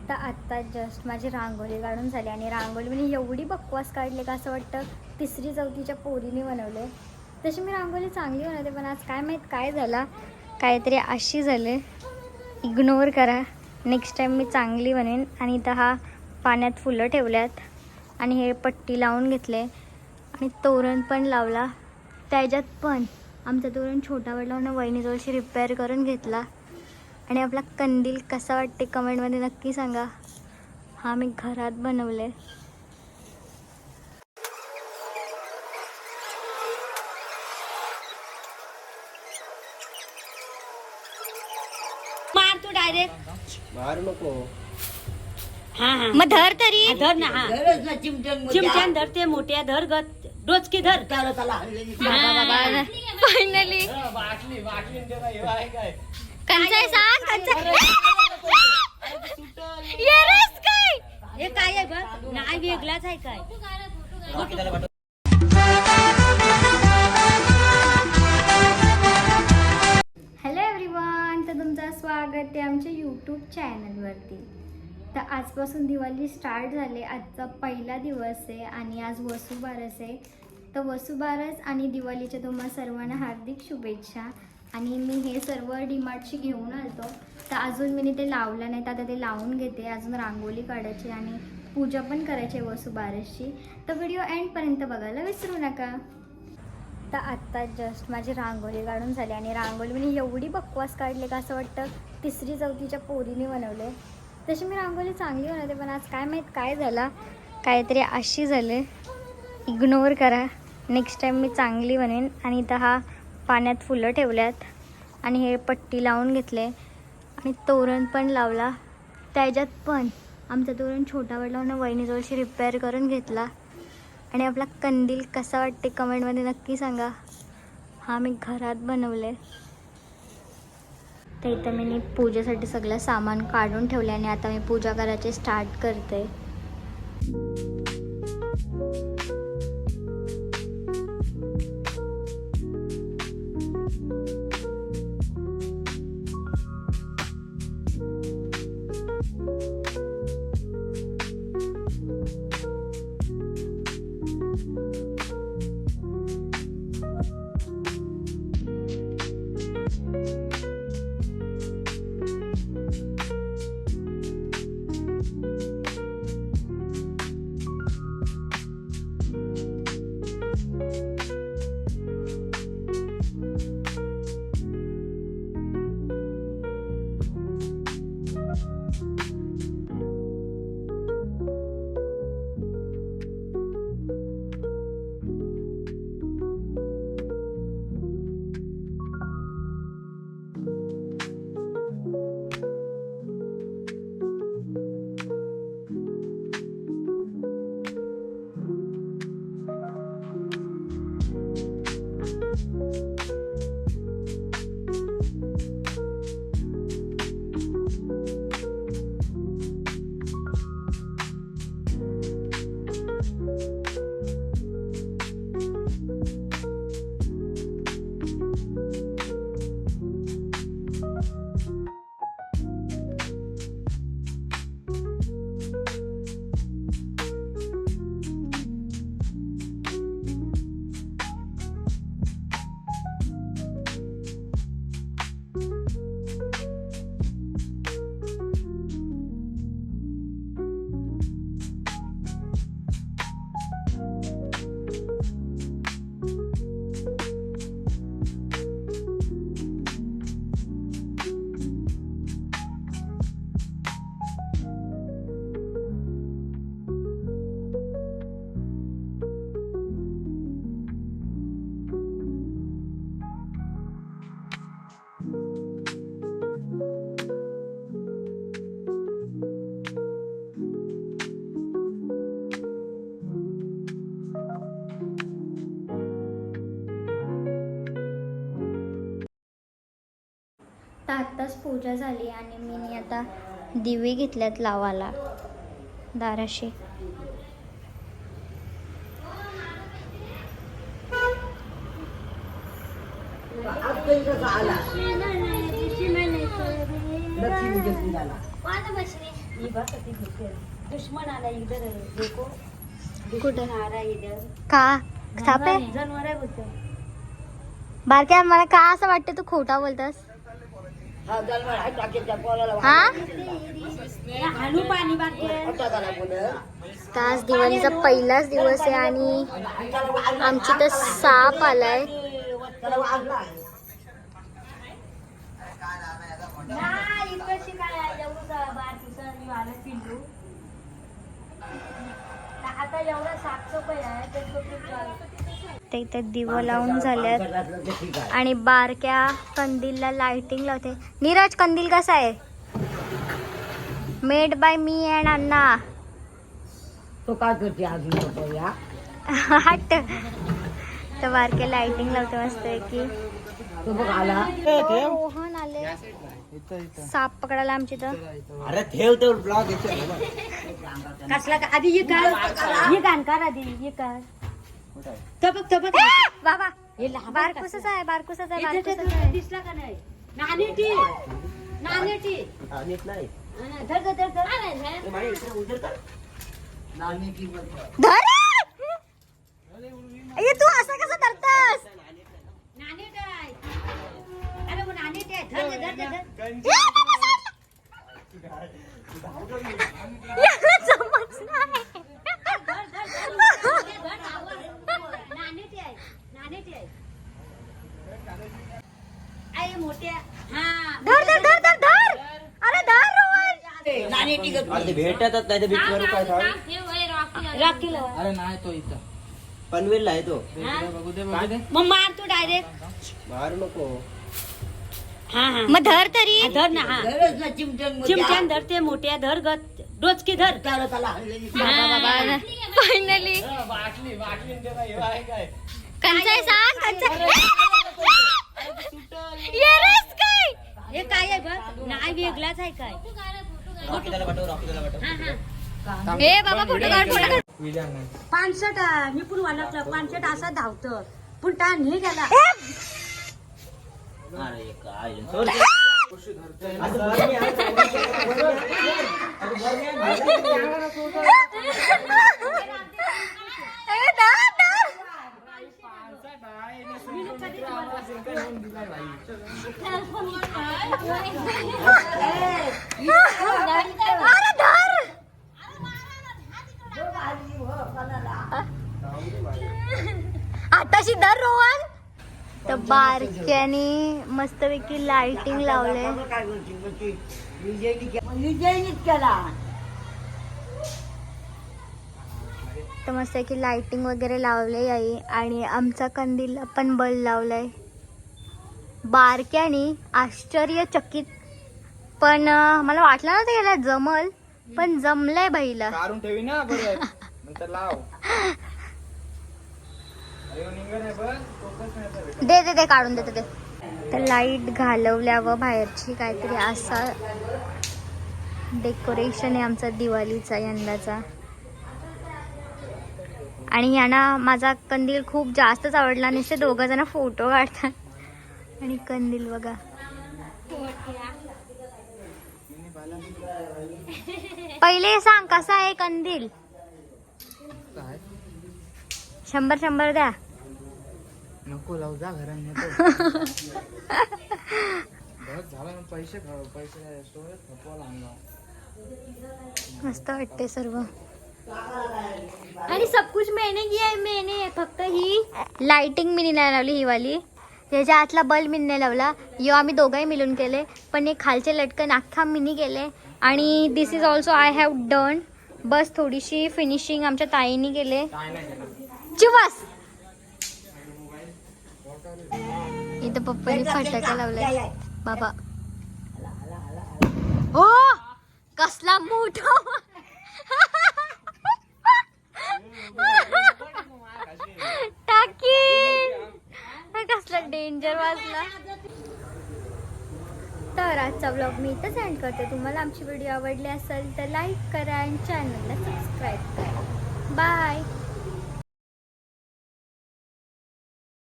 तर आत्ता जस्ट माझी रांगोळी काढून झाली आणि रांगोळी मी एवढी बकवास काढले का असं वाटतं 3री-4थीच्या पोरीने बनवले. तशी मी रांगोळी चांगली बनवते पण आज काय माहीत काय झालं, काहीतरी अशी झाले. इग्नोर करा, नेक्स्ट टाईम मी चांगली बनेन. आणि इथं हा पाण्यात फुलं ठेवल्यात आणि हे पट्टी लावून घेतले आणि तोरण पण लावला. त्याच्यात पण आमचा तोरण छोटा वाटला वहिनीजवळशी रिपेअर करून घेतला. आणि आपला कंदील कसा वाटते कमेंटमध्ये नक्की सांगा. हा मी घरात बनवले. मार तू डायरेक्ट मारू नको. हाँ मग धर तरी. धर ना. हाँ चिमट्यान धर ते मोठ्या धर गत डोचकी धर. फायनली कंचाय सांग कंचाय. येरस काय हे काय आहे बघ नाही वेगळाच आहे काय. हॅलो एव्हरीवन, तर तुमचं स्वागत आहे आमच्या यूट्यूब चॅनलवरती. तर आजपासून दिवाळी स्टार्ट झाले. आजचा पहिला दिवस आहे आणि आज वसुबारस आहे. तर वसुबारस आणि दिवाळीच्या तुम्हा सर्वांना हार्दिक शुभेच्छा. आणि मी हे सर्व डीमार्टशी घेऊन आलतो. तर अजून मी ते लावलं नाही, तर आता ते लावून घेते. अजून रांगोळी काढायची आणि पूजा पण करायची आहे वसुबारसची. तर व्हिडिओ एंडपर्यंत बघायला विसरू नका. तर आत्ता जस्ट माझी रांगोळी काढून झाली आणि रांगोळी मी एवढी बकवास काढले का असं वाटतं 3री-4थीच्या पोरीने बनवले. तशी मी रांगोळी चांगली बनवते पण आज काय माहीत काय झालं, काहीतरी अशी झाले. इग्नोर करा, नेक्स्ट टाईम मी चांगली बनेन. आणि इथं हा पाण्यात फुलं ठेवल्यात आणि हे पट्टी लावून घेतले आणि तोरण पण लावला. त्याच्यात पण आमचा तोरण छोटा वाटला वहिनीजवळशी रिपेअर करून घेतला. आणि आपला कंदील कसा वाटते कमेंटमध्ये नक्की सांगा. हा मी घरात बनवले. तर इथं मी पूजेसाठी सगळं सामान काढून ठेवले आणि आता मी पूजा करायची स्टार्ट करते. तर आत्ताच पूजा झाली आणि मी आता दिवे घेतल्यात लावायला दाराशी. ये बघ किती भूक आहे. दुश्मन आला इधर देखो. कुठं? दुश्मन आ रहा है इधर. का साप आहे जनावर आहे बोलतो. बारक्या मला का असं वाटतं तू खोटा बोलतस हा जलवा आहे टाकीच्या पोलाला हा हाणू पाणी बाकी वाटायला बोल. तर आज दिवाळीचा पहिलाच दिवस आहे आणि आमची तर साप आलाय. त्याला वाजला आता एवढा साफसफाई आहे ते इथे दिवं लावून झाल्यात ठीक आहे. आणि बारक्या कंदीलला लाइटिंग लावते. नीरज कंदील कसा आहे? मेड बाय मी अँड अण्णा. तो काय करते अजून तो या हट. तर बारक्या लाइटिंग लावते मस्त की. तो बघ आला. रोहन आले साप पकडायला आमची तर. अरे ठेव तो ब्लॉग येतो. कसला का आधी ये गाणकार आधी ये कर तबक बाबा हे लहान बारकुसच आहे बारकुसच आहे इथे बारकुसच तुला आहे. दिसला का नाही नानेटी नानेटी नीट नाही. धर धर धर धर ते मागे इकडे उजर कर. नानी की मत. धर. ए, तू असं कसं धरतस? नानेट आहे अरे वो नानेट आहे धर धर धर धर याला जमत नाही. नानेटी आहे नानेटी आहे आई मोठ्या हा धर धर धर धर धर. अरे धर रोहन. नानी टिकत अरे ते भेटतच नाही ते बीच करू काय थांब. राखील अरे नाही तो इथं पनवेलला आहे तो. बघू दे बघू दे. मग मार तू डायरेक्ट मारू नको. हा हा मग धर तरी. धर ना हा गरज ना चिमट्यान चिमट्यान धर ते मोठ्या धर ग डोचकी धर त्याला त्याला हल्लेली. बाबा फायनली बाटली बाटली ते काय आहे काय कंचाय सांग कंचाय. येरस काय? हे काय आहे बघ नाही वेगळाच आहे काय रॉकी त्याला पाठव रॉकी त्याला पाठव. हा हा ए बाबा फोटो काढ फोटो काढ. विजा नाही 65 मी पण वाटलं 65 असं धावतं पण टाण हे गेला अरे काय सोड. असं बरं नाही, असं ए, धर, धर. अरे धर. आताशी धर रोहन. तर बारक्याने मस्तपैकी लाइटिंग लावले. काय बोलती विजयनीच केला. तर मस्त की लाइटिंग वगैरे लावले आई आणि आमचा कंदीलला पण बल्ब लावलाय. बारक्याने आश्चर्यचकित पण मला वाटलं नव्हतं याला जमल पण जमलंय बाईला. काढून ठेवी ना बरोबर नंतर लाव. अरे निघा नाही बस फोकस नाही तर भेटत. दे दे दे काढून देते ते. तर लाईट घालवल्यावर बाहेरची काहीतरी असा डेकोरेशन आहे आमचा दिवाळीचा यंदाचा. आणि यांना माझा कंदील खूप जास्तच आवडला. नुसते दोघं जण फोटो काढतात आणि कंदील बघा. पहिले सांग कसा आहे कंदील? काय 100 द्या. नको लावू जा घरात नेतो. बस झाला ना पैसे पैसे स्टोरेज खपवायला आणला. मस्त वाटते सर्व. आणि सब कुछ मैंने किया है. मैंने फक्त ही लाइटिंग मी नाही लावली ही वाली. त्याच्या आतला बल्ब मी नाही लावला. यो आम्ही दोघंही मिळून केले. पण हे खालचे लटकन अख्खा मिनी केले. आणि this is also I have done. बस थोडीशी फिनिशिंग आमच्या ताईनी केले. काय नाही केलं. चिवास इथं पप्पानी फटाका लावलाय बाबा. हो कसला मोठा टाकी. कसला डेंजर वाजला. तर आजचा ब्लॉग मी इथंच एंड करते. तुम्हाला आमची व्हिडिओ आवडली असेल तर लाईक करा आणि चॅनलला सबस्क्राईब करा. बाय.